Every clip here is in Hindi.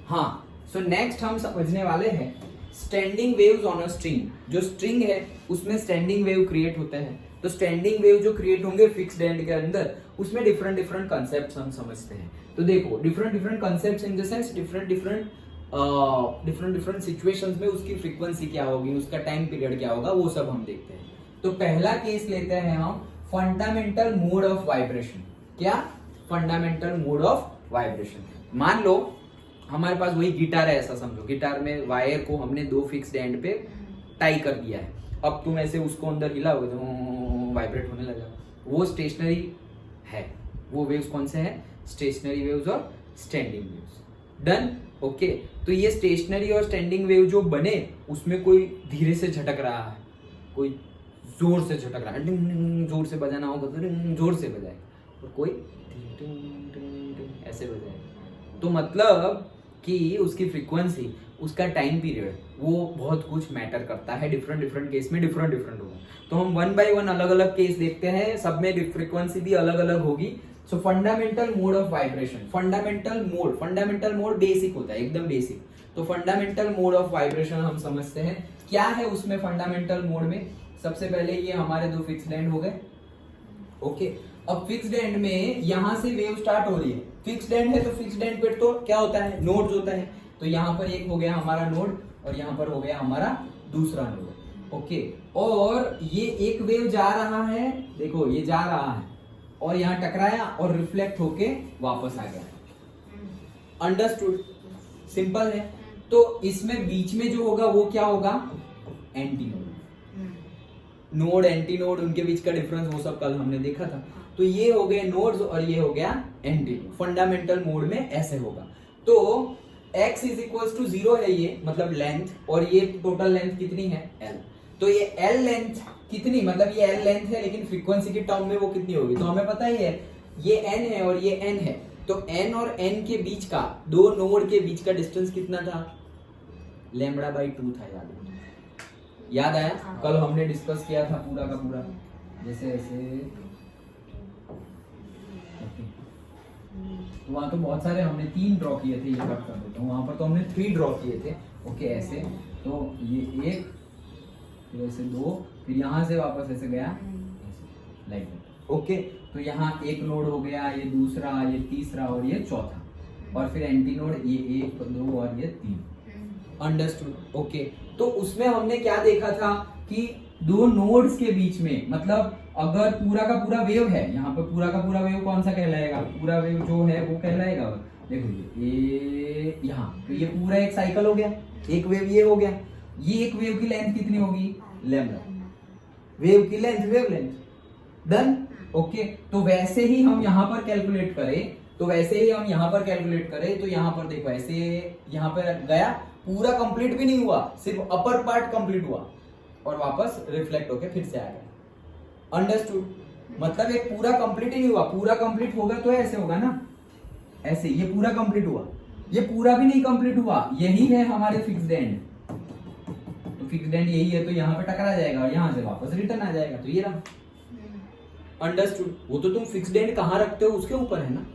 हाँ, सो नेक्स्ट हम समझने वाले हैं standing waves on a string. जो स्ट्रिंग है उसमें स्टैंडिंग वेव क्रिएट होते हैं, तो स्टैंडिंग वेव जो क्रिएट होंगे फिक्स्ड एंड के अंदर, उसमें डिफरेंट डिफरेंट कॉन्सेप्ट्स हम समझते हैं। तो देखो different different concepts in the sense different different situations में उसकी फ्रीक्वेंसी क्या होगी, उसका टाइम पीरियड क्या होगा, वो सब हम देखते हैं। तो पहला केस लेते हैं हम फंडामेंटल मोड ऑफ वाइब्रेशन। क्या? Fundamental mode of vibration. मान लो हमारे पास वही गिटार है, ऐसा समझो गिटार में वायर को हमने दो फिक्स्ड एंड पे टाई कर दिया है। अब तुम ऐसे उसको अंदर हिलाओगे तो वाइब्रेट होने लगा। वो स्टेशनरी है। वो वेव्स कौन से हैं? स्टेशनरी वेव्स और स्टैंडिंग वेव्स। डन? ओके। तो ये स्टेशनरी और स्टैंडिंग वेव जो बने उसमें कोई धीरे से झटक रहा है, कोई जोर से झटक रहा है, जोर से बजाना होगा तो जोर से बजाएगा, और कोई ऐसे बजाएगा। तो मतलब कि उसकी फ्रीक्वेंसी, उसका टाइम पीरियड, वो बहुत कुछ मैटर करता है। डिफरेंट डिफरेंट केस में डिफरेंट डिफरेंट होगा। तो हम वन बाय वन अलग अलग केस देखते हैं, सब में फ्रीक्वेंसी भी अलग अलग होगी। सो fundamental mode of vibration. Fundamental mode basic होता है, एकदम बेसिक। तो फंडामेंटल मोड ऑफ वाइब्रेशन हम समझते हैं क्या है उसमें। फंडामेंटल मोड में सबसे पहले ये हमारे दो फिक्स्ड एंड हो गए। ओके। अब फिक्स्ड एंड में यहां से वेव स्टार्ट हो रही है। फिक्स्ड एंड है तो फिक्स्ड एंड पे तो क्या होता है? नोड्स होता है। तो यहाँ पर एक हो गया हमारा नोड और यहाँ पर हो गया हमारा दूसरा नोड। ओके। और ये एक वेव जा रहा है, देखो ये जा रहा है और यहाँ टकराया और रिफ्लेक्ट होके वापस आ गया। अंडरस्टूड? सिंपल है। तो इसमें बीच में जो होगा वो क्या होगा? Anti node. Node anti node, उनके बीच का डिफरेंस वो सब कल हमने देखा था। तो ये हो गए नोड्स और ये हो गया एंटी नोड। फंडामेंटल मोड में ऐसे होगा। तो x इज इक्वल टू 0 है ये, मतलब लेंथ, और ये टोटल लेंथ कितनी है? l। तो ये l लेंथ कितनी, मतलब ये l लेंथ है, लेकिन फ्रीक्वेंसी के टर्म में वो कितनी होगी? तो हमें पता ही है ये n है और ये n है। तो n और n के बीच का, दो नोड के बीच का डिस्टेंस कितना था? λ/2 था। याद आया? कल हमने डिस्कस किया था पूरा का पूरा, जैसे ऐसे। तो वहां तो बहुत सारे हमने 3 ड्रॉ किए थे, ये कट कर देता हूँ। वहां पर तो हमने 3 ड्रॉ किए थे। ओके, ऐसे। तो ये 1, फिर ऐसे 2, फिर यहाँ से वापस ऐसे गया, लाइक दैट। ओके। तो यहाँ एक नोड हो गया, ये दूसरा, ये तीसरा और ये चौथा, और फिर एंटी नोड ये 1, 2 और ये 3। अंडरस्टूड? ओके। तो उसमें हमने क्या देखा था कि दो नोड्स के बीच में, मतलब अगर पूरा का पूरा वेव है, यहाँ पे पूरा का पूरा वेव कौन सा कहलाएगा? पूरा वेव जो है वो कहलाएगा, देखो ये यहाँ, तो ये पूरा एक साइकिल हो गया, एक वेव ये हो गया। ये एक वेव की लेंथ कितनी होगी? लैम्डा। वेव की length, wave length. Done? Okay. तो वैसे ही हम यहाँ पर कैलकुलेट करें, तो यहाँ पर देखो ऐसे, यहाँ पर गया, पूरा कंप्लीट भी नहीं हुआ, सिर्फ अपर पार्ट कंप्लीट हुआ और वापस रिफ्लेक्ट होके फिर से आ गया। अंडरस्टूड? मतलब एक पूरा कंप्लीट ही नहीं हुआ। पूरा कंप्लीट होगा तो ऐसे होगा ना, ऐसे। ये पूरा कंप्लीट हुआ, ये पूरा भी नहीं कंप्लीट हुआ। यही है हमारे फिक्स्ड एंड। तो फिक्स्ड एंड यही है, तो यहाँ पे टकरा जाएगा और यहाँ से वापस रिटर्न आ जाएगा। तो ये रहा। अंडरस्टूड? वो तो तुम फिक्स्ड एंड कहाँ रखते हो उसके ऊपर है ना।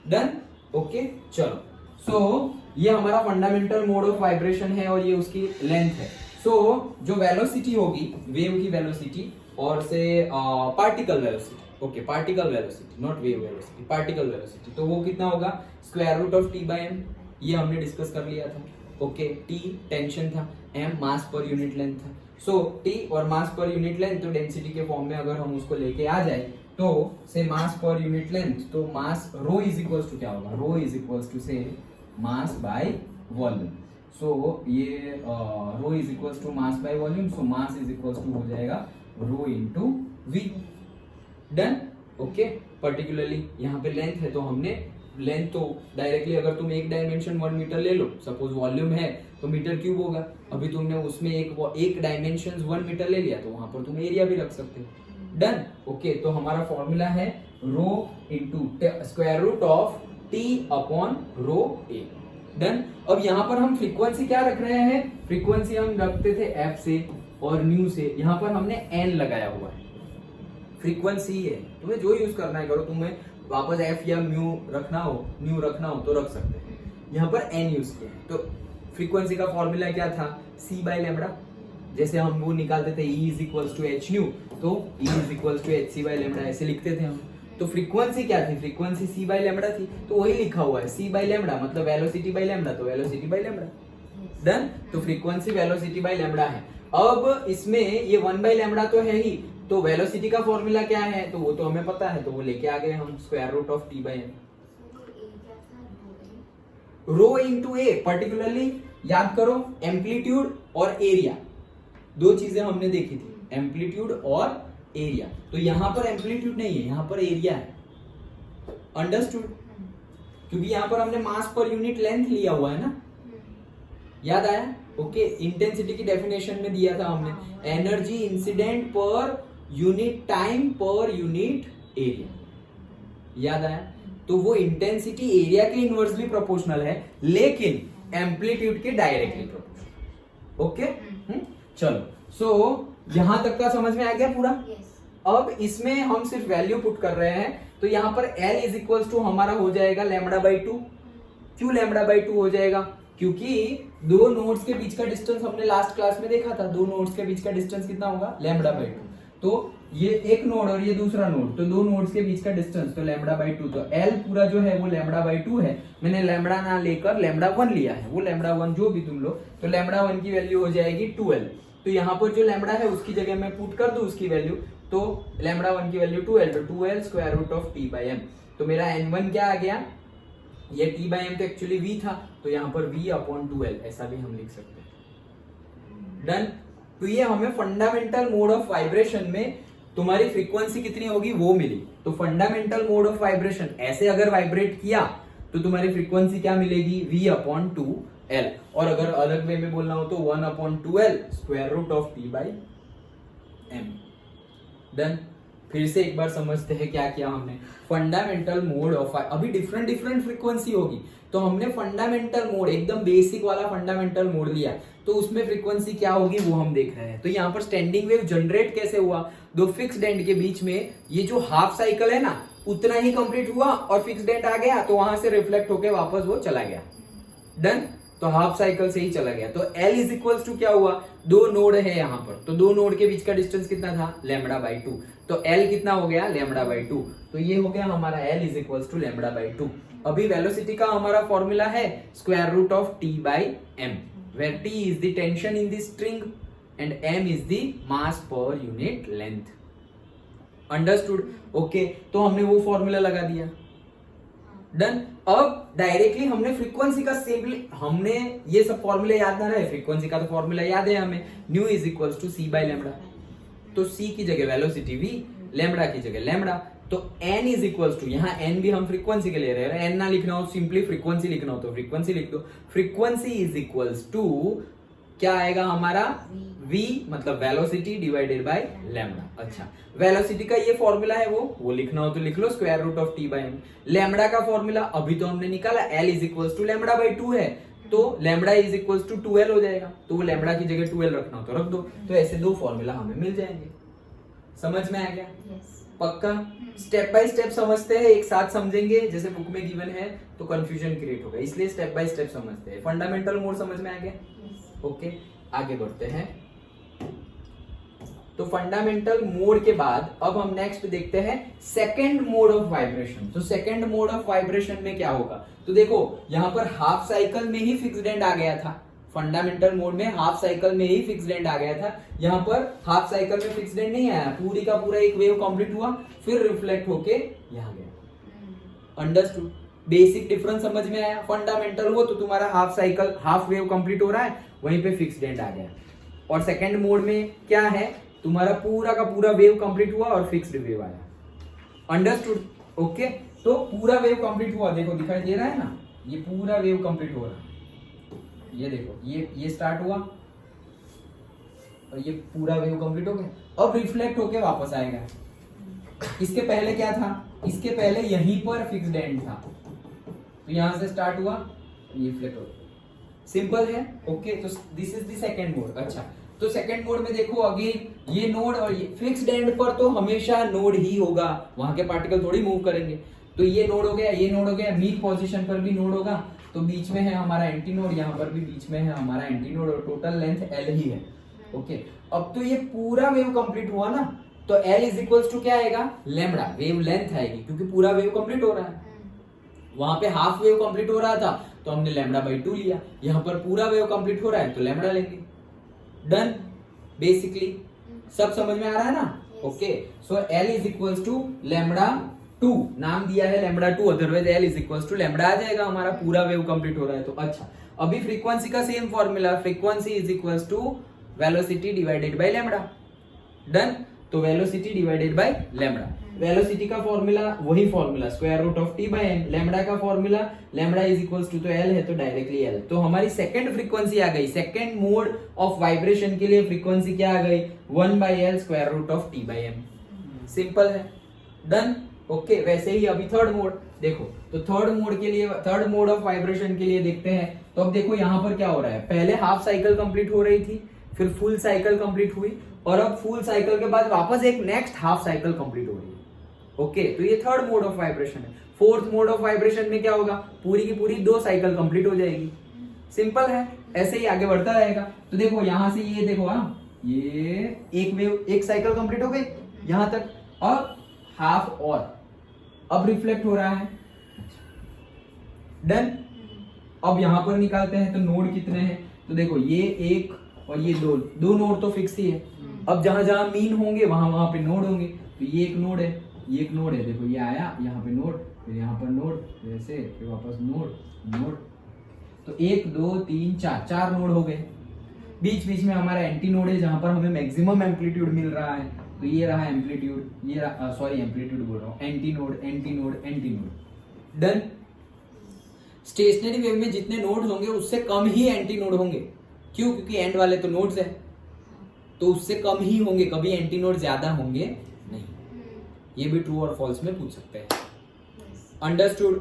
डन? ओके। चलो, सो ये हमारा फंडामेंटल मोड ऑफ वाइब्रेशन है और ये उसकी लेंथ है। सो जो वेलोसिटी होगी, वेव की वेलोसिटी और से particle velocity, okay, particle velocity, not wave velocity, particle velocity, तो वो कितना होगा? Square root of t/m। ये हमने डिस्कस कर लिया था। ओके। t टेंशन था, m mass per unit length था। सो t और मास पर यूनिट लेंथ, तो डेंसिटी के फॉर्म में अगर हम उसको लेके आ जाए तो से मास पर यूनिट लेंथ, तो मास रो इज इक्वल्स टू क्या होगा? रो इज इक्वल्स टू से मास बाय वॉल्यूम। सो ये rho is equals to mass by volume, so mass is equals to हो जाएगा rho into V. Done? Okay. Particularly यहाँ पे लेंथ है, तो हमने लेंथ तो डायरेक्टली, अगर तुम एक डायमेंशन 1 मीटर ले लो, सपोज वॉल्यूम है तो मीटर क्यूब होगा। अभी तुमने उसमें एक डायमेंशन 1 मीटर ले लिया, तो वहां पर तुम एरिया भी रख सकते हो। डन? ओके। तो हमारा फॉर्मूला है rho into square root of t upon rho a। Done? अब यहाँ पर हम फ्रीक्वेंसी क्या रख रहे हैं? फ्रीक्वेंसी हम रखते थे f से और न्यू से, यहाँ पर हमने n लगाया हुआ है। फ्रीक्वेंसी है, तुम्हें जो यूज करना है करो। तुम्हें वापस f या न्यू रखना हो तो रख सकते हैं। यहाँ पर n यूज किया है। तो फ्रीक्वेंसी का फॉर्मूला क्या था, c बाय लैम्बडा। जैसे हम वो निकालते थे E is equals to H nu, तो E is equals to H C by lambda ऐसे लिखते थे हम। तो फ्रीक्वेंसी क्या थी, फ्रीक्वेंसी c बाय लैम्बडा थी, तो वही लिखा हुआ है c बाय लैम्बडा, मतलब वेलोसिटी बाय लैम्बडा, तो वेलोसिटी बाय लैम्बडा। डन। तो फ्रीक्वेंसी वेलोसिटी बाय लैम्बडा है। अब इसमें ये 1 बाय लैम्बडा तो है ही, तो वेलोसिटी का फॉर्मूला क्या है, तो वो तो हमें पता है, तो वो लेके आ गए हम square root of T by M. Rho into A, particularly याद करो एम्पलीट्यूड और एरिया, दो चीजें हमने देखी थी, एम्पलीट्यूड और एरिया। तो यहां पर एम्पलीट्यूड नहीं है, यहां पर एरिया है। अंडरस्टूड? क्योंकि यहां पर हमने मास पर यूनिट लेंथ लिया हुआ है ना, याद आया? ओके, इंटेंसिटी की डेफिनेशन में दिया था हमने, energy incident per unit time per unit area, याद आया? तो वो इंटेंसिटी एरिया के इनवर्सली प्रोपोर्शनल है, लेकिन एम्पलीट्यूड के डायरेक्टली प्रोपोर्शनल। ओके, चलो, सो यहां तक का समझ में आ गया पूरा? अब इसमें हम सिर्फ वैल्यू पुट कर रहे हैं, तो यहां पर L इज इक्वल्स टू हमारा हो जाएगा लैम्बडा बाई 2। क्यों लैम्बडा बाई 2 हो जाएगा? क्योंकि दो नोड्स के बीच का डिस्टेंस हमने लास्ट क्लास में देखा था, दो नोड्स के बीच का डिस्टेंस कितना होगा, लैम्बडा बाई 2। तो ये एक नोड और ये दूसरा नोड, तो दो नोड्स के बीच का डिस्टेंस तो लैम्बडा बाई 2, तो L पूरा जो है वो लैम्बडा बाई 2 है। मैंने लैम्बडा ना लेकर लैम्बडा 1 लिया है, वो लैम्बडा 1 जो भी तुम लो, तो लैम्बडा 1 की वैल्यू हो जाएगी 2L। तो यहाँ पर जो लैम्बडा है उसकी जगह मैं पुट कर दूं उसकी वैल्यू, तो लैम्बडा 1 की वैल्यू 2L, तो 2L square root of T by M. तो मेरा N1 क्या आ गया, ये टी बाई एम तो एक्चुअली V था, तो यहाँ पर V अपॉन 2L ऐसा भी हम लिख सकते हैं। डन। तो ये हमें फंडामेंटल मोड ऑफ वाइब्रेशन में तुम्हारी फ्रीक्वेंसी कितनी होगी वो मिली। तो फंडामेंटल मोड ऑफ वाइब्रेशन ऐसे अगर वाइब्रेट किया तो तुम्हारी फ्रीक्वेंसी क्या मिलेगी, V अपॉन 2L। और अगर अलग वे में बोलना हो तो 1 upon 2L square root of T by M. Done. फिर से एक बार समझते हैं क्या किया हमने। फंडामेंटल मोड ऑफ, अभी डिफरेंट डिफरेंट फ्रीक्वेंसी होगी, तो हमने फंडामेंटल मोड एकदम बेसिक वाला फंडामेंटल मोड लिया, तो उसमें फ्रीक्वेंसी क्या होगी वो हम देख रहे हैं। तो यहाँ पर स्टैंडिंग वेव जनरेट कैसे हुआ, दो फिक्स्ड एंड के बीच में ये जो हाफ साइकिल है ना उतना ही कंप्लीट हुआ और फिक्स्ड एंड आ गया, तो वहां से रिफ्लेक्ट होके वापस वो चला गया। डन। तो हाफ साइकिल से ही चला गया। तो L इज इक्वल्स टू क्या हुआ, दो नोड है यहाँ पर, तो दो नोड के बीच का डिस्टेंस कितना था, लैम्बडा बाई 2। तो L कितना हो गया, लैम्बडा बाई 2। तो ये हो गया हमारा L is equals to lambda by 2। अभी वेलोसिटी का हमारा फॉर्मूला है square root of T by M, where T is the tension in the string and m is the mass per unit length. Understood? Okay, तो हमने वो फॉर्मूला लगा दिया। डन। अब डायरेक्टली हमने फ्रीक्वेंसी का सिंपली, हमने ये सब फॉर्मूले याद ना रहे, फ्रीक्वेंसी का तो फॉर्मूला याद है हमें, nu is equals to C by lambda. तो सी की जगह वेलोसिटी v, लैम्बडा की जगह लैम्बडा, तो n इज इक्वल्स टू, यहाँ n भी हम फ्रीक्वेंसी के ले रहे हैं, n ना लिखना हो सिंपली फ्रीक्वेंसी लिखना हो तो फ्रीक्वेंसी लिख दो। फ्रीक्वेंसी इज इक्वल्स टू क्या आएगा हमारा, v मतलब वेलोसिटी डिवाइडेड बाय लैम्बडा। अच्छा, वेलोसिटी का ये फॉर्मूला है वो लिखना हो तो लिख लो square root of T by M. Lambda का फॉर्मूला अभी तो हमने निकाला, L is equals to lambda by 2 है, तो lambda is equals to 2L हो जाएगा, तो वो लैम्बडा की जगह 2L रखना हो तो रख दो। तो ऐसे दो फॉर्मूला हमें मिल जाएंगे। समझ में आ गया? पक्का? स्टेप बाय स्टेप समझते हैं, एक साथ समझेंगे, जैसे बुक में गिवन है तो कंफ्यूजन क्रिएट होगा, इसलिए स्टेप बाय स्टेप समझते हैं। फंडामेंटल मोड समझ में आ गया? ओके, आगे बढ़ते हैं। तो फंडामेंटल मोड के बाद अब हम नेक्स्ट देखते हैं सेकंड मोड ऑफ वाइब्रेशन। तो सेकंड मोड ऑफ वाइब्रेशन में क्या होगा, तो देखो यहाँ पर हाफ साइकिल में ही फिक्स्ड एंड आ गया था, फंडामेंटल मोड में हाफ साइकिल में ही फिक्स्ड एंड आ गया था। यहाँ पर हाफ साइकिल में फिक्स्ड एंड नहीं आया, पूरी का पूरा एक वेव कंप्लीट हुआ फिर रिफ्लेक्ट होके यहाँ गया। अंडरस्टूड? बेसिक डिफरेंस समझ में आया? फंडामेंटल हो तो तुम्हारा half cycle, half wave complete हो रहा है, वहीं पे फिक्स्ड एंड आ गया। और सेकंड मोड में क्या है, तुम्हारा पूरा का पूरा वेव कंप्लीट हुआ और फिक्स्ड वेव आया। अंडरस्टूड? ओके, तो पूरा वेव कंप्लीट हुआ, देखो दिखाई दे रहा है ना, ये पूरा वेव कंप्लीट हो रहा है, ये देखो ये स्टार्ट हुआ और ये पूरा वेव कंप्लीट हो गया, अब रिफ्लेक्ट होके वापस आएगा। इसके पहले क्या था, इसके पहले यहीं पर फिक्स्ड एंड था, तो यहां से स्टार्ट हुआ, ये रिफ्लेक्ट हो गया। सिंपल है? ओके, तो this is the second mode. अच्छा, तो सेकंड मोड में देखो अगेन ये नोड और ये फिक्स्ड एंड पर तो हमेशा नोड ही होगा, वहां के पार्टिकल थोड़ी मूव करेंगे। तो ये नोड हो गया, ये नोड हो गया, मीन पोजीशन पर भी नोड होगा, तो बीच में है हमारा एंटी नोड, यहाँ पर भी बीच में है हमारा एंटी नोड, और टोटल लेंथ L ही है। ओके, अब तो ये पूरा वेव कंप्लीट हुआ ना, तो L इज इक्वल्स टू क्या आएगा, लैम्बडा वेव लेंथ आएगी, क्योंकि पूरा वेव कंप्लीट हो रहा है। वहां पे हाफ वेव कंप्लीट हो रहा था तो हमने लैम्बडा बाई 2 लिया, यहाँ पर पूरा वेव कंप्लीट हो रहा है तो लैम्बडा लेंगे। डन, बेसिकली सब समझ में आ रहा है ना। Okay, so L is equals to lambda 2, नाम दिया है lambda 2, otherwise L is equals to lambda आ जाएगा, हमारा पूरा वेव कंप्लीट हो रहा है तो। अच्छा, अभी फ्रीक्वेंसी का same formula, frequency is equals to velocity divided by lambda. Done, तो velocity divided by lambda, velocity का फॉर्मूला वही formula square root of T by M, lambda का formula lambda is equals to, तो एल है तो डायरेक्टली एल, तो हमारी सेकंड फ्रीक्वेंसी आ गई, सेकंड मोड ऑफ वाइब्रेशन के लिए फ्रीक्वेंसी क्या आ गई, 1 by L square root of T by M. Simple है। डन। ओके, वैसे ही अभी थर्ड मोड देखो, तो थर्ड मोड के लिए, थर्ड मोड ऑफ वाइब्रेशन के लिए देखते हैं। तो अब देखो यहाँ पर क्या हो रहा है, पहले हाफ साइकिल कंप्लीट हो रही थी, फिर फुल साइकिल कंप्लीट हुई, और अब फुल साइकिल के बाद वापस एक नेक्स्ट हाफ साइकिल कंप्लीट हो रही है। ओके, तो ये थर्ड मोड ऑफ वाइब्रेशन है। फोर्थ मोड ऑफ वाइब्रेशन में क्या होगा, पूरी की पूरी 2 साइकिल कंप्लीट हो जाएगी। सिंपल है, ऐसे ही आगे बढ़ता रहेगा। तो देखो यहां से ये देखो, ये एक वेव, एक साइकिल कंप्लीट हो गई यहां तक, और हाफ और अब रिफ्लेक्ट हो रहा है। डन। अब यहां पर निकालते हैं तो नोड कितने हैं, तो देखो ये एक और ये दो नोड तो फिक्स ही है। अब जहां जहां मीन होंगे वहां वहां पे नोड होंगे, तो ये एक नोड है, ये एक नोड है, देखो ये आया यहाँ पे नोड, फिर यहाँ पर नोड, ऐसे फिर वापस नोड नोड, तो 1 2 3 4 4 नोड हो गए। बीच बीच में हमारा एंटी नोड है जहां पर हमें मैक्सिमम एम्पलीट्यूड मिल रहा है, तो ये रहा एम्पलीट्यूड, ये रहा, सॉरी एम्पलीट्यूड बोल रहा हूँ, anti node anti node anti node. Done. Stationary wave में जितने नोड्स होंगे उससे कम ही एंटी नोड होंगे, क्यों, क्योंकि एंड वाले तो नोड्स है, तो उससे कम ही होंगे, कभी एंटी नोड ज्यादा होंगे नहीं। ये भी ट्रू और फॉल्स में पूछ सकते हैं। अंडरस्टूड,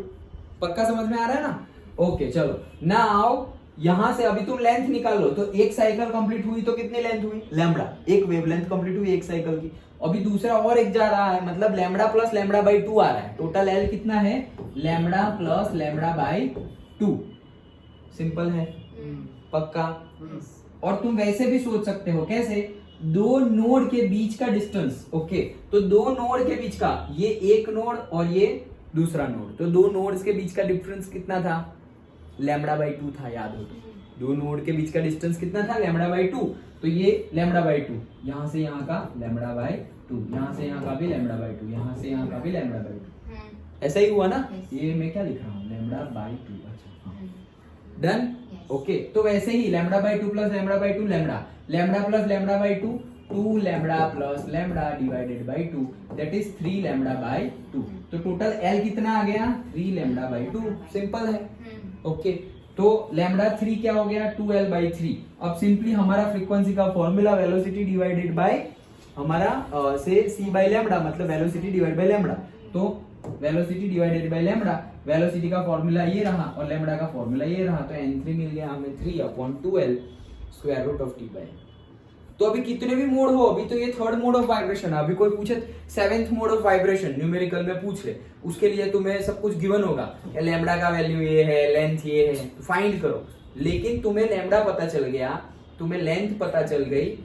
पक्का समझ में आ रहा है ना। ओके, चलो नाउ यहां से अभी तुम लेंथ निकाल लो, तो एक साइकिल कंप्लीट हुई तो कितनी लेंथ हुई, लैम्बडा, एक वेव लेंथ कंप्लीट हुई एक साइकिल की। अभी दूसरा और एक जा रहा है, मतलब लैम्बडा प्लस लैम्बडा बाई 2 आ रहा है, टोटल एल कितना है, lambda plus lambda by 2। Simple है, पक्का। और तुम वैसे भी सोच सकते हो, कैसे, 2 नोड के बीच का डिस्टेंस। ओके, तो 2 नोड के बीच का, ये एक नोड और ये दूसरा नोड, तो 2 नोड्स के बीच का डिफरेंस कितना था, लैम्बडा बाई 2 था, याद हो तो। 2 नोड के बीच का डिस्टेंस कितना था, लैम्बडा बाई 2, तो ये लैम्बडा बाई 2, यहां से यहां का लैम्बडा बाई 2, यहां से यहां का भी लैम्बडा बाई 2, यहां से यहां का भी लैम्बडा बाई 2। ऐसा ही हुआ ना। ये मैं क्या लिख रहा हूँ, लैम्बडा बाई 2। अच्छा, डन। ओके, तो वैसे ही lambda by 2 plus lambda by 2 lambda, lambda plus lambda by 2 2 lambda plus lambda divided by 2, that is 3 lambda by 2। तो टोटल एल कितना आ गया, 3 लैम्बडा बाई 2। सिंपल है। ओके, तो लैम्बडा 3 क्या हो गया, 2l बाई 3। अब सिंपली हमारा फ्रीक्वेंसी का फॉर्मूला वेलोसिटी डिवाइडेड बाय हमारा से c बाई लैम्बडा, मतलब वेलोसिटी डिवाइड बाय लैम्बडा, तो velocity divided by lambda, velocity का फॉर्मूला ये रहा और लैम्बडा का फॉर्मूला ये रहा, तो n3 मिल गया हमें 3/2l square root of t by. तो अभी कितने भी मोड हो, अभी तो ये थर्ड मोड ऑफ वाइब्रेशन है, अभी कोई पूछे 7th mode of vibration numerical में पूछ ले, उसके लिए तुम्हें सब कुछ गिवन होगा, लैम्बडा का वैल्यू ये है, लेंथ ये है, फाइंड करो। लेकिन तुम्हें लैम्बडा पता चल गया, तुम्हें लेंथ पता चल गई,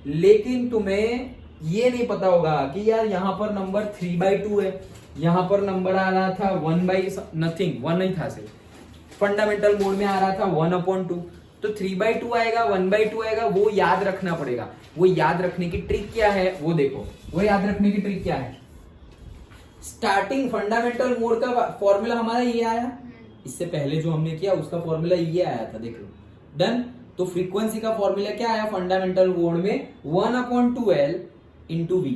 लेकिन तुम्हें ये नहीं पता होगा कि यार यहाँ पर नंबर 3/2 है, यहाँ पर नंबर आ रहा था 1 बाई नथिंग, 1 नहीं था, सिर्फ फंडामेंटल मोड में आ रहा था 1/2, तो 3/2 आएगा, 1/2 आएगा, वो याद रखना पड़ेगा। वो याद रखने की ट्रिक क्या है, वो देखो, वो याद रखने की ट्रिक क्या है। स्टार्टिंग फंडामेंटल मोड का फॉर्मूला हमारा ये आया, इससे पहले जो हमने किया उसका फॉर्मूला ये आया था, देख लो। डन। तो फ्रीक्वेंसी का फॉर्मूला क्या आया फंडामेंटल मोड में, 1/2l इंटू v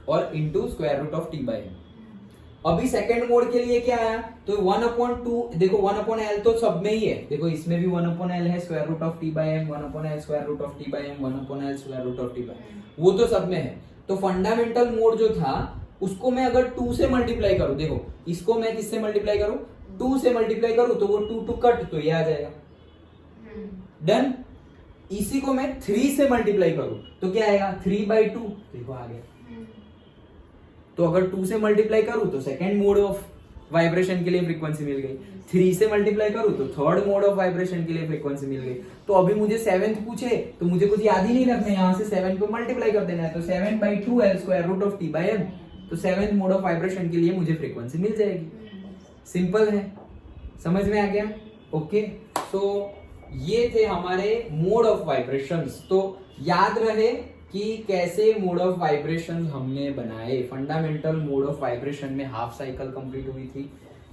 और into square root of t by m। अभी सेकंड मोड के लिए क्या आया, तो 1/2, देखो 1/l तो सब में ही है, देखो इसमें भी 1/l है, square root of t by m, 1/l square root of t by m, 1/l square root of t by m, वो तो सब में है। तो फंडामेंटल मोड जो था उसको मैं अगर 2 से मल्टीप्लाई करूं, देखो इसको मैं किससे मल्टीप्लाई करूं, 2 से मल्टीप्लाई करूं, तो वो 2 कट, तो ये आ जाएगा। डन। इसी को मैं 3 से मल्टीप्लाई करूं तो क्या आएगा, 3/2, देखो आ गया। तो अगर 2 से मल्टीप्लाई करूं तो सेकेंड मोड ऑफ वाइब्रेशन के लिए फ्रीक्वेंसी मिल गई, 3 से मल्टीप्लाई करूँ तो थर्ड मोड ऑफ वाइब्रेशन के लिए फ्रीक्वेंसी मिल गई। तो अभी मुझे 7th पूछे तो मुझे कुछ याद ही नहीं रखना है, यहाँ से 7 को मल्टीप्लाई कर देना है, तो 7/2L square root of T/M, तो 7th मोड ऑफ वाइब्रेशन के लिए मुझे फ्रीक्वेंसी मिल जाएगी। सिंपल है, समझ में आ गया? ओके, तो ये थे हमारे मोड ऑफ वाइब्रेशंस। तो याद रहे कि कैसे मोड ऑफ वाइब्रेशन हमने बनाए। फंडामेंटल मोड ऑफ वाइब्रेशन में हाफ साइकिल कंप्लीट हुई थी,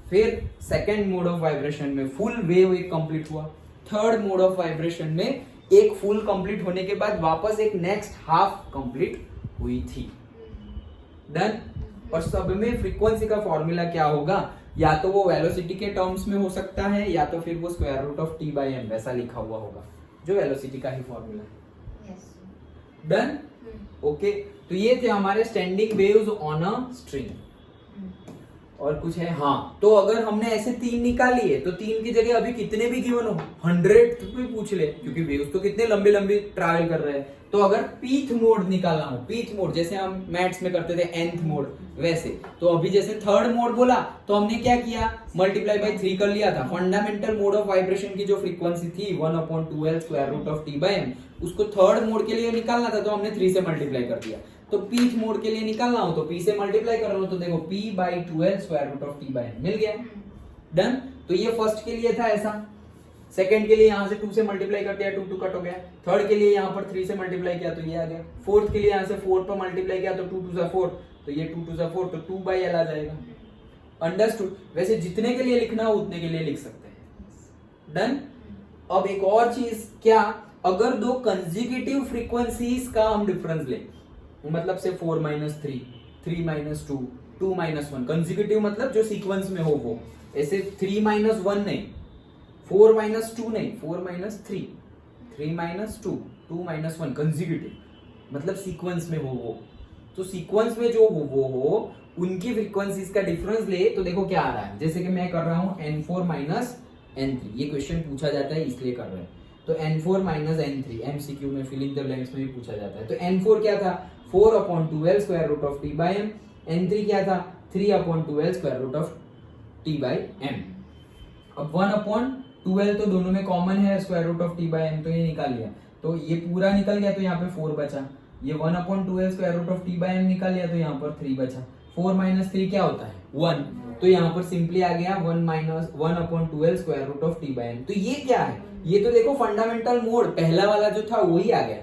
फिर सेकंड मोड ऑफ वाइब्रेशन में फुल वेव एक कंप्लीट हुआ, थर्ड मोड ऑफ वाइब्रेशन में एक फुल कंप्लीट होने के बाद वापस एक नेक्स्ट हाफ कंप्लीट हुई थी। डन। और सब में फ्रीक्वेंसी का फॉर्मूला क्या होगा, या तो वो वेलोसिटी के टर्म्स में हो सकता है या तो फिर वो स्क्वायर रूट ऑफ T/M वैसा लिखा हुआ होगा, जो वेलोसिटी का ही फॉर्मूला है। डन। ओके, तो ये थे हमारे standing waves on a string. और कुछ है? हाँ, तो अगर हमने ऐसे 3 निकाल लिए तो 3 की जगह अभी कितने भी गिवन हो, 100 भी पूछ ले, क्योंकि वेव्स तो कितने लंबे लंबे ट्रैवल कर रहे हैं। तो अगर पीथ मोड निकालना हो, पीथ मोड जैसे हम मैथ्स में करते थे nth मोड, वैसे तो अभी जैसे थर्ड मोड बोला तो हमने क्या किया, मल्टीप्लाई बाय 3 कर लिया था। फंडामेंटल मोड ऑफ वाइब्रेशन की जो फ्रीक्वेंसी थी 1/2L square root of T/M, उसको थर्ड मोड के लिए निकालना था तो हमने 3 से मल्टीप्लाई कर दिया। तो पीथ मोड के लिए निकालना हो तो p से मल्टीप्लाई कर रहा हूं, तो देखो p/2L square root of T/M मिल गया। डन। तो ये फर्स्ट के लिए था ऐसा, सेकंड के लिए यहां से 2 से मल्टीप्लाई कर दिया, 2 कट हो गया, थर्ड के लिए यहां पर 3 से मल्टीप्लाई किया तो ये आ गया, फोर्थ के लिए यहां से 4 पर मल्टीप्लाई किया तो 2 2 4, तो ये 2 2 4 तो 2/L आ जाएगा। अंडरस्टूड? वैसे जितने के लिए लिखना हो उतने के लिए लिख सकते हैं। डन। अब एक और चीज, क्या अगर दो कंसेक्यूटिव फ्रीक्वेंसीज का हम डिफरेंस लें, मतलब से 4 - 3, 3 - 2, 2 - 1, कंसेक्यूटिव मतलब जो सीक्वेंस में हो वो, ऐसे 3 - 1 नहीं, 4 - 2 नहीं, 4 - 3, 3 - 2, 2 - 1, कंसेक्यूटिव मतलब सीक्वेंस में हो वो। तो सीक्वेंस में जो हो वो हो, उनकी फ्रीक्वेंसीज का डिफरेंस ले तो देखो क्या आ रहा है। जैसे कि मैं कर रहा हूं N4 - N3, ये क्वेश्चन पूछा जाता है इसलिए कर रहे हैं। तो N4 - N3 MCQ में फिल इन द ब्लैंक्स में भी पूछा जाता है। तो N4 क्या था, 4/2L square root of T/M, N3 क्या था, 3/2L square root of T/M। अब 1/2L तो दोनों में कॉमन है, स्क्वायर रूट ऑफ T/M, तो ये निकाल लिया, तो ये पूरा निकल गया, तो यहाँ पे 4 बचा। ये 1/2L square root of T/M निकाल लिया तो यहाँ पर 3 बचा। 4 - 3 क्या होता है, 1, तो यहाँ पर सिंपली आ गया 1/2L square root of T/M। तो ये क्या है, ये तो देखो फंडामेंटल मोड पहला वाला जो था वही आ गया।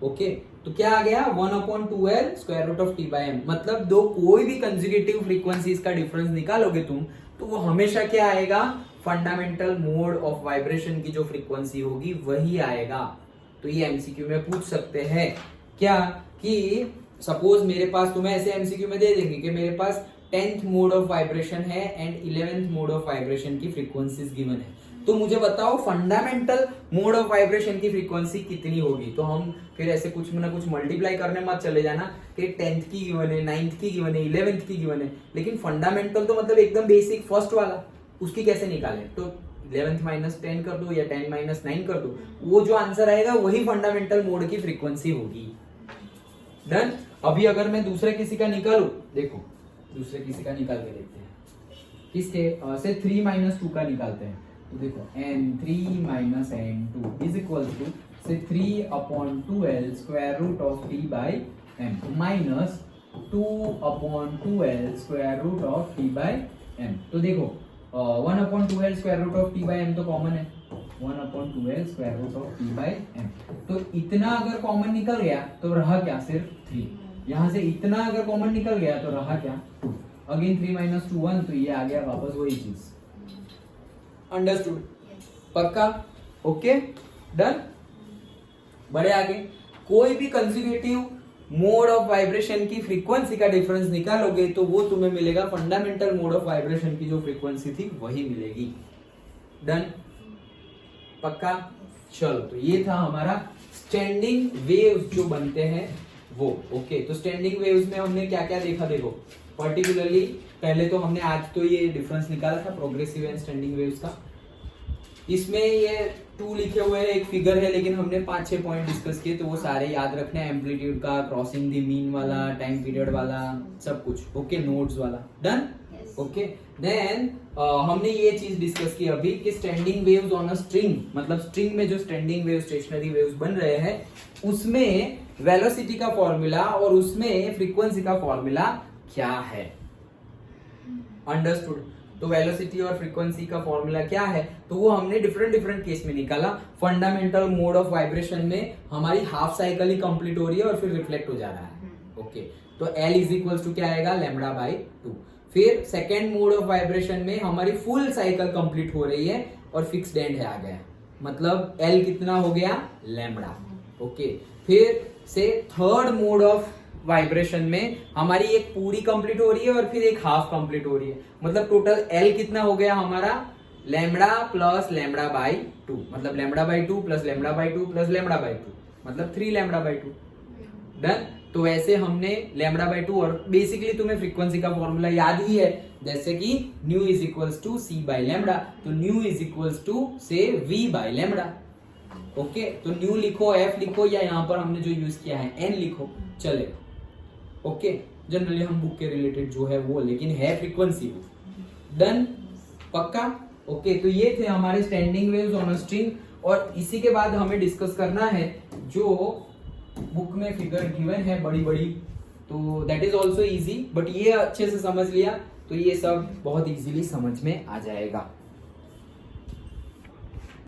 ओके, तो क्या आ गया, 1/2L square root of T/M। मतलब दो कोई भी कंसेक्यूटिव फ्रीक्वेंसीज का डिफरेंस निकालोगे तुम, तो वो हमेशा क्या आएगा, फंडामेंटल मोड ऑफ वाइब्रेशन की जो फ्रीक्वेंसी होगी वही आएगा। तो ये एमसीक्यू में पूछ सकते हैं क्या, कि सपोज मेरे पास, तुम्हें ऐसे एमसीक्यू में दे देंगे कि मेरे पास 10th मोड ऑफ वाइब्रेशन है and 11th mode of vibration की फ्रीक्वेंसीज गिवन है, तो मुझे बताओ फंडामेंटल मोड ऑफ वाइब्रेशन की फ्रीक्वेंसी कितनी होगी। तो हम फिर ऐसे कुछ ना कुछ मल्टीप्लाई करने मत चले जाना कि 10th की गिवन है, 9th की गिवन है, 11th की गिवन है, लेकिन फंडामेंटल तो मतलब एकदम बेसिक फर्स्ट वाला, उसकी कैसे निकाले, तो 11th - 10 कर दो या 10 - 9 कर दो, वो जो आंसर आएगा वही फंडामेंटल मोड की फ्रीक्वेंसी होगी। डन। अभी अगर मैं दूसरे किसी का निकालू, देखो दूसरे किसी का निकाल के देखते हैं, किसके से 3 - 2 का निकालते हैं, तो देखो N3 - N2 is equal to से 3/2L square root of T/M minus 2/2L square root of T/M। तो देखो 1/2L square root of T/M तो कॉमन है, 1/2L square root of T/M। तो इतना अगर कॉमन निकल गया तो रहा क्या, सिर्फ 3। यहाँ से इतना अगर कॉमन निकल गया तो रहा क्या, 2। अगेन 3 - 2 1, तो ये आ गया वापस वही चीज। अंडरस्टूड? पक्का? Okay, done. बड़े आगे, कोई भी कंसेक्यूटिव मोड ऑफ वाइब्रेशन की फ्रीक्वेंसी का डिफरेंस निकालोगे तो वो तुम्हें मिलेगा फंडामेंटल मोड ऑफ वाइब्रेशन की जो फ्रीक्वेंसी थी वही मिलेगी। डन? पक्का? चलो, तो ये था हमारा स्टैंडिंग वेव्स जो बनते हैं वो। ओके, तो स्टैंडिंग वेव्स में हमने क्या क्या देखा, देखो पर्टिकुलरली पहले तो हमने आज तो ये डिफरेंस निकाला था प्रोग्रेसिव एंड स्टैंडिंग वेव्स का। इसमें ये 2 लिखे हुए हैं, एक फिगर है, लेकिन हमने 5-6 पॉइंट डिस्कस किए, तो वो सारे याद रखने हैं, एम्पलीट्यूड का, क्रॉसिंग द मीन वाला, टाइम पीरियड वाला, सब कुछ। ओके, नोड्स वाला। डन? ओके देन हमने ये चीज डिस्कस की अभी कि standing waves on a string, मतलब स्ट्रिंग में जो स्टैंडिंग वेव स्टेशनरी वेव्स बन रहे हैं उसमें वेलोसिटी का फॉर्मूला और उसमें फ्रीक्वेंसी का फॉर्मूला क्या है। अंडरस्टूड। तो वेलोसिटी और फ्रीक्वेंसी का फॉर्मूला क्या है, तो वो हमने डिफरेंट केस में निकाला। फंडामेंटल मोड ऑफ वाइब्रेशन में हमारी हाफ साइकिल ही कंप्लीट हो रही है और फिर रिफ्लेक्ट हो जा रहा है। ओके तो L इज इक्वल्स टू क्या आएगा, लैम्बडा बाई 2। फिर सेकेंड मोड ऑफ वाइब्रेशन में हमारी फुल साइकिल कंप्लीट हो रही है और फिक्स्ड एंड है आ गया, मतलब L कितना हो गया, लैम्बडा। ओके फिर से थर्ड मोड ऑफ वाइब्रेशन में हमारी एक पूरी कंप्लीट हो रही है और फिर एक हाफ कंप्लीट हो रही है, मतलब टोटल L कितना हो गया हमारा, लैम्बडा प्लस लैम्बडा बाई 2, मतलब lambda by 2 plus lambda by 2 plus lambda by 2, मतलब 3 लैम्बडा बाई 2। डन। तो वैसे हमने लैम्बडा बाई 2 और बेसिकली तुम्हें फ्रीक्वेंसी का फॉर्मूला याद ही है, जैसे कि nu is equals to C by lambda, तो न्यू इज इक्वल्स टू से वी बाई लैम्बडा। ओके तो न्यू लिखो, एफ लिखो, या यहाँ पर हमने जो यूज किया है एन लिखो, चले। ओके जनरली हम बुक के रिलेटेड जो है वो, लेकिन है फ्रीक्वेंसी। डन, पक्का। ओके तो ये थे हमारे standing waves on a string, और इसी के बाद हमें डिस्कस करना है जो बुक में फिगर गिवन है बड़ी बड़ी, तो that is also easy, but ये अच्छे से समझ लिया तो ये सब बहुत इजीली समझ में आ जाएगा।